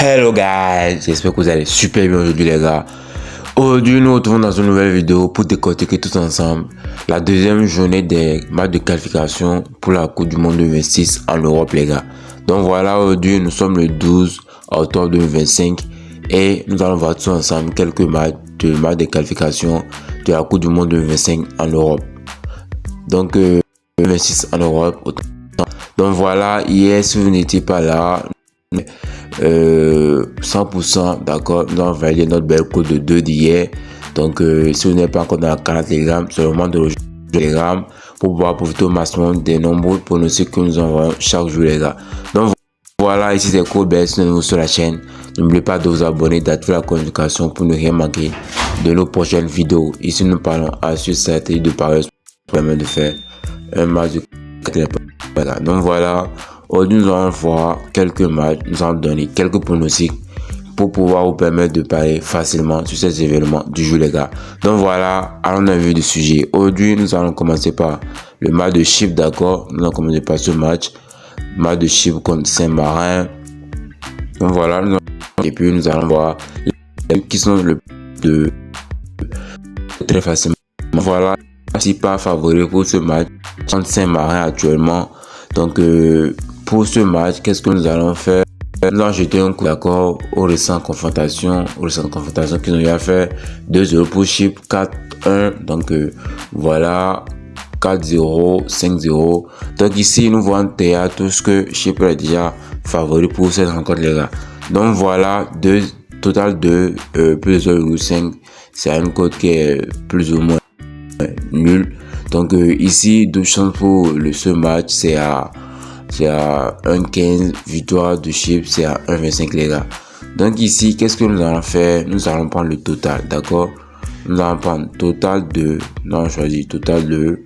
Hello guys, j'espère que vous allez super bien aujourd'hui les gars. Aujourd'hui nous nous retrouvons dans une nouvelle vidéo pour décortiquer tous ensemble la deuxième journée des matchs de qualification pour la Coupe du Monde 2026 en Europe les gars. Donc voilà, aujourd'hui nous sommes le 12 octobre 2025 et nous allons voir tous ensemble quelques matchs de qualification de la Coupe du Monde 2025 en Europe. Donc 2026 en Europe. Donc voilà, hier si vous n'étiez pas là, 100% d'accord, nous avons validé notre belle code de 2 d'hier. Donc si vous n'êtes pas encore dans la canal Telegram, c'est le moment de rejoindre Telegram pour pouvoir profiter au maximum des nombreux pronostics que nous envoyons chaque jour les gars. Donc voilà, ici c'est Colbert, si vous êtes sur la chaîne, n'oubliez pas de vous abonner, d'activer la notification pour ne rien manquer de nos prochaines vidéos. Ici nous parlons à ce stratégie de Paris pour permettre de faire un match de voilà. Donc voilà, aujourd'hui nous allons voir quelques matchs, nous allons donner quelques pronostics pour pouvoir vous permettre de parler facilement sur ces événements du jour les gars. Donc voilà, allons dans le vif du sujet. Aujourd'hui nous allons commencer par le match de Chypre, d'accord. Nous allons commencer par ce match de Chypre contre Saint-Marin. Donc voilà, et puis nous allons voir qui sont de très facilement. Voilà, si pas favori pour ce match contre Saint-Marin actuellement. Donc pour ce match, qu'est-ce que nous allons faire? Nous allons jeter un coup d'accord aux récentes confrontations qu'ils ont eu à faire. 2-0 pour Chypre, 4-1. Donc voilà, 4-0, 5-0. Donc ici, nous voyons derrière tout ce que Chypre est déjà favori pour cette rencontre les gars. Donc voilà, total de plus de 0,5. C'est une cote qui est plus ou moins nul. Donc ici, deux chances pour ce match, c'est à 1,15, victoire de Chypre, c'est à 1,25 les gars. Donc ici, qu'est-ce que nous allons faire? Nous allons prendre le total, d'accord? Nous allons prendre total de, nous allons choisir total de,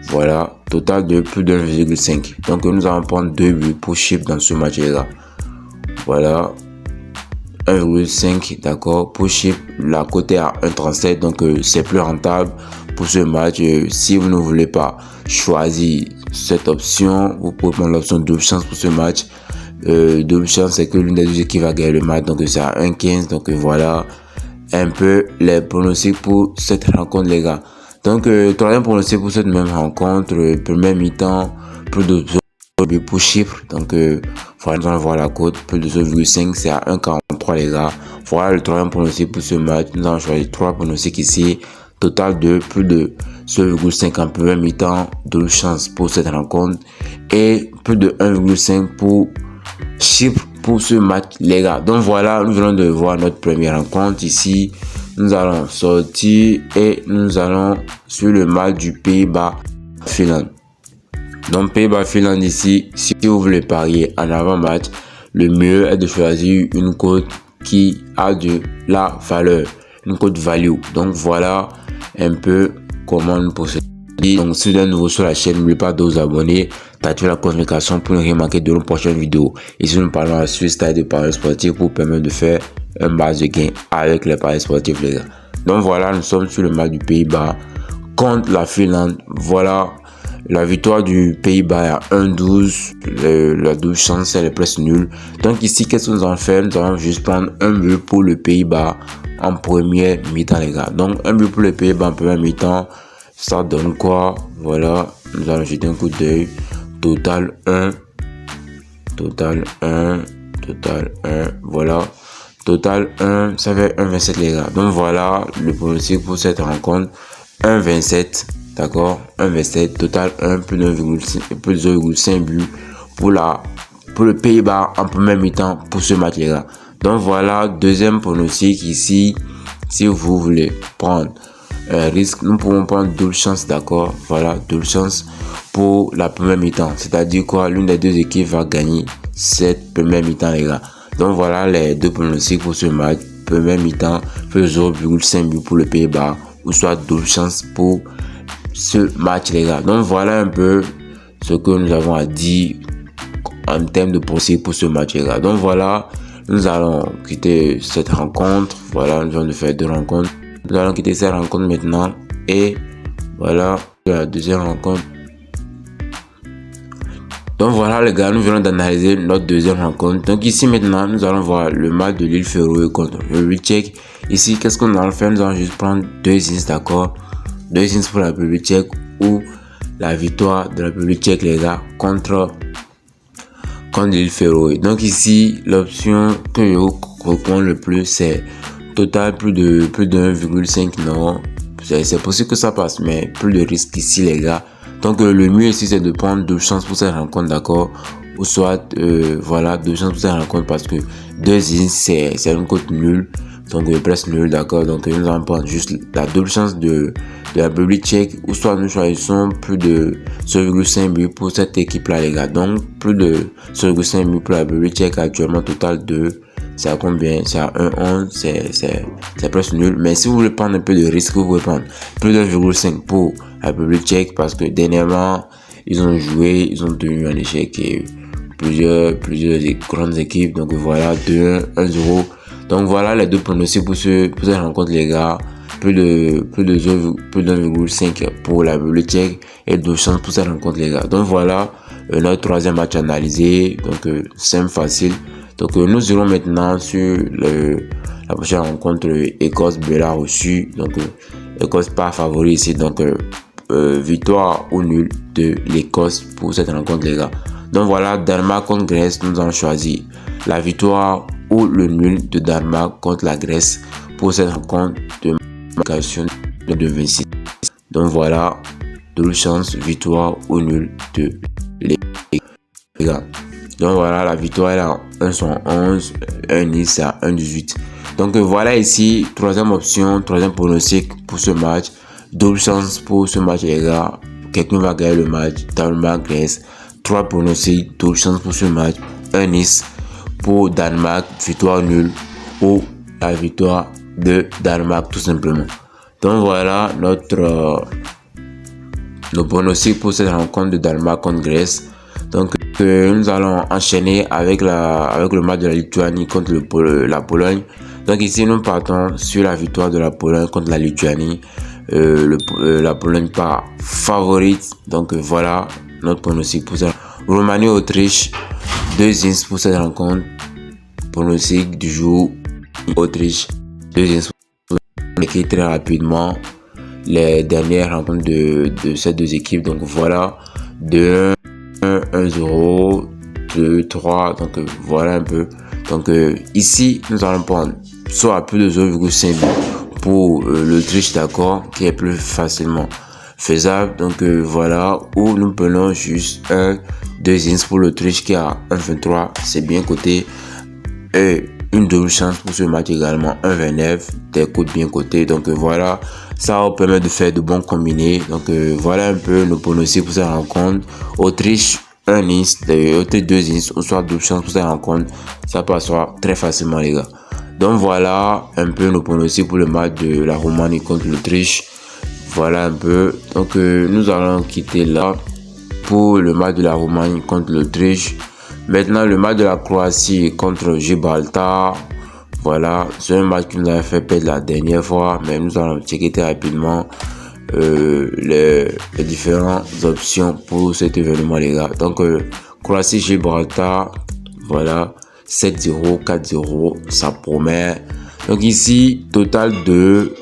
voilà, total de plus de 1,5. Donc nous allons prendre 2 buts pour Chypre dans ce match les gars. Voilà, 1,5 d'accord pour Chypre, la cote est à 1,37, donc c'est plus rentable pour ce match. Si vous ne voulez pas choisir cette option, vous pouvez prendre l'option double chance pour ce match. Double chance, c'est que l'une des deux équipes va gagner le match, donc c'est à 1,15. Donc voilà un peu les pronostics pour cette rencontre les gars. Donc troisième pronostic pour cette même rencontre, premier mi-temps, plus de pour Chypre. Donc voilà, nous allons voir la cote, plus de 0,5, c'est à 1,43 les gars. Voilà le troisième pronostic pour ce match. Nous allons choisir 3 pronostics ici. Total de plus de 0,5 en premier mi-temps, de chance pour cette rencontre. Et plus de 1,5 pour Chypre pour ce match les gars. Donc voilà, nous venons de voir notre première rencontre ici. Nous allons sortir et nous allons sur le match du Pays-Bas-Finlande. Donc Pays-Bas-Finlande ici, si vous voulez parier en avant-match, le mieux est de choisir une cote qui a de la valeur, une cote value. Donc voilà un peu comment nous procéder. Donc si vous êtes nouveau sur la chaîne, n'oubliez pas de vous abonner, d'activer la notification pour ne rien manquer de nos prochaines vidéos. Ici nous parlons à la suite de paris sportifs pour permettre de faire un base de gain avec les paris sportifs les gars. Donc voilà, nous sommes sur le match du Pays-Bas contre la Finlande. Voilà. La victoire du Pays-Bas est à 1,12. La double chance, elle est presque nulle. Donc ici, qu'est-ce que nous allons faire? Nous allons juste prendre un but pour le Pays-Bas en première mi-temps, les gars. Donc un but pour le Pays-Bas en première mi-temps, ça donne quoi? Voilà, nous allons jeter un coup d'œil. Total 1. Voilà. Total 1, ça fait 1,27 les gars. Donc voilà le pronostic pour cette rencontre. 1,27. D'accord, 1,27, total 1, plus de 0,5 buts pour le Pays-Bas en première mi-temps pour ce match les gars. Donc voilà, deuxième pronostic ici, si vous voulez prendre un risque, nous pouvons prendre double chance, d'accord. Voilà, double chance pour la première mi-temps, c'est-à-dire quoi, l'une des deux équipes va gagner cette première mi-temps les gars. Donc voilà les deux pronostics pour ce match, première mi-temps, plus 0,5 buts pour le Pays-Bas, ou soit double chance pour ce match les gars. Donc voilà un peu ce que nous avons à dire en termes de procédure pour ce match les gars. Donc voilà, nous allons quitter cette rencontre. Voilà, nous allons faire 2 rencontres. Nous allons quitter cette rencontre maintenant. Et voilà la deuxième rencontre. Donc voilà les gars, nous venons d'analyser notre deuxième rencontre. Donc ici maintenant, nous allons voir le match de l'île Féroé contre le République tchèque. Ici, qu'est-ce qu'on va faire? Nous allons juste prendre 2-0, d'accord? 2-0 pour la République tchèque ou la victoire de la République tchèque les gars contre l'île Féroé. Donc ici, l'option que je vous recommande le plus, c'est total plus de 1,5. Non, c'est possible que ça passe, mais plus de risque ici les gars. Donc le mieux ici c'est de prendre 2 chances pour cette rencontre, d'accord, ou soit voilà 2 chances pour cette rencontre parce que 2-0 c'est une cote nulle, donc presque nulle, d'accord. Donc nous allons prendre juste la double chance de la République tchèque, ou soit nous choisissons plus de 0,5 buts pour cette équipe là les gars. Donc plus de 0,5 buts pour la République tchèque, actuellement total de, c'est à combien? C'est à 1,11, c'est presque nul. Mais si vous voulez prendre un peu de risque, vous pouvez prendre plus de 1,5 pour la République tchèque parce que dernièrement, ils ont joué, ils ont tenu un échec et plusieurs grandes équipes. Donc voilà, 2-1, 1-0. Donc voilà les deux pronostics pour cette rencontre les gars. Plus de 1,5 pour la République tchèque et 2 chances pour cette rencontre les gars. Donc voilà notre troisième match analysé. Donc simple, facile. Donc nous irons maintenant sur la prochaine rencontre Écosse-Bélarus. Donc Écosse pas favori ici. Donc victoire ou nul de l'Écosse pour cette rencontre les gars. Donc voilà, Danemark contre Grèce, nous avons choisi la victoire ou le nul de Danemark contre la Grèce pour cette rencontre de marquation de 26. Donc voilà, double chance, victoire ou nul de les gars. Donc voilà, la victoire est à 1,11, 1,10 à 1,18. Donc voilà ici, troisième option, troisième pronostic pour ce match. Double chance pour ce match les gars. Quelqu'un va gagner le match. Danemark, Grèce. 3 pronostics, double chance pour ce match. 1,10 pour Danemark, victoire nulle ou la victoire de Danemark tout simplement. Donc voilà nos pronostics pour cette rencontre de Danemark contre Grèce. Donc nous allons enchaîner avec le match de la Lituanie contre la Pologne. Donc ici nous partons sur la victoire de la Pologne contre la Lituanie. La Pologne part favorite. Donc voilà notre pronostic pour ça. Roumanie-Autriche, 2-0 pour cette rencontre. Pronostic du jour, Autriche, 2-0. Écrit très rapidement les dernières rencontres de ces deux équipes. Donc voilà, 2-1, 1-0, 2-3. Donc voilà un peu. Donc ici, nous allons prendre soit plus de 0,5 pour l'Autriche, d'accord, qui est plus facilement faisable. Donc voilà, ou nous prenons juste 2-0 pour l'Autriche qui a 1,23, c'est bien coté. Et une double chance pour ce match également, 1,29, des cotes bien cotés. Donc voilà, ça va permet de faire de bons combinés. Donc voilà un peu nos pronostics pour cette rencontre. Autriche 1-0, Autriche 2-0, ou soit double chance pour cette rencontre. Ça passera très facilement les gars. Donc voilà un peu nos pronostics pour le match de la Roumanie contre l'Autriche. Voilà un peu. Donc nous allons quitter là pour le match de la Roumanie contre l'Autriche. Maintenant le match de la Croatie contre Gibraltar. Voilà, c'est un match qui nous avait fait perdre la dernière fois, mais nous allons checker très rapidement les différentes options pour cet événement les gars. Donc Croatie Gibraltar, voilà, 7-0, 4-0, ça promet. Donc ici, total de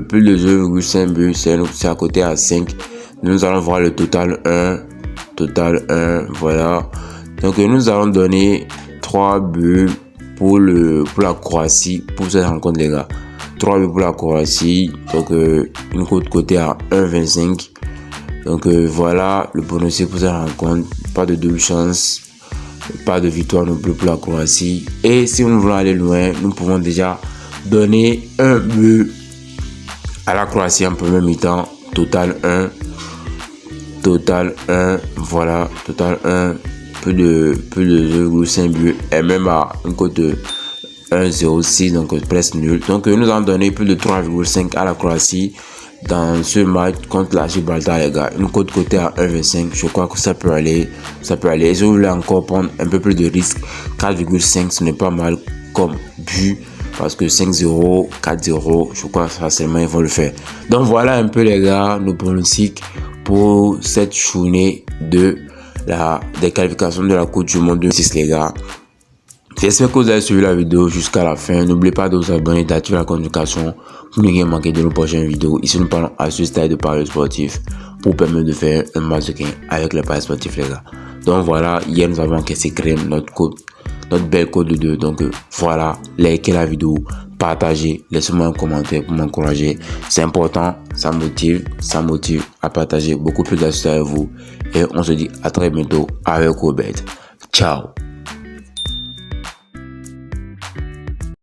plus de 2,5 buts, c'est à côté à 5. Nous allons voir le total 1, voilà. Donc nous allons donner 3 buts pour la Croatie pour cette rencontre les gars. 3 buts pour la Croatie, donc une cote côté à 1,25. Donc voilà le pronostic pour cette rencontre. Pas de double chance, pas de victoire non plus pour la Croatie. Et si nous voulons aller loin, nous pouvons déjà donner un but à la Croatie en premier mi-temps. Total 1, voilà, total 1, plus de 2,5 buts et même à une cote de 1,06, donc presque nul. Donc nous allons donner plus de 3,5 à la Croatie dans ce match contre la Gibraltar les gars. Une cote côté à 1,25, je crois que ça peut aller. Et si vous voulez encore prendre un peu plus de risque, 4,5 ce n'est pas mal comme but. Parce que 5-0, 4-0, je crois facilement ils vont le faire. Donc voilà un peu les gars, nos pronostics pour cette journée de des qualifications de la Coupe du Monde 2006 les gars. J'espère que vous avez suivi la vidéo jusqu'à la fin. N'oubliez pas de vous abonner et d'activer la notification pour ne rien manquer de nos prochaines vidéos. Ici, nous parlons à ce stade de paris sportif pour permettre de faire un match de gain avec les paris sportifs, les gars. Donc voilà, hier nous avons encaissé crème, notre belle code de 2. Donc voilà, likez la vidéo, partagez, laissez-moi un commentaire pour m'encourager. C'est important, ça motive à partager beaucoup plus d'astuces avec vous. Et on se dit à très bientôt avec Robert. Ciao.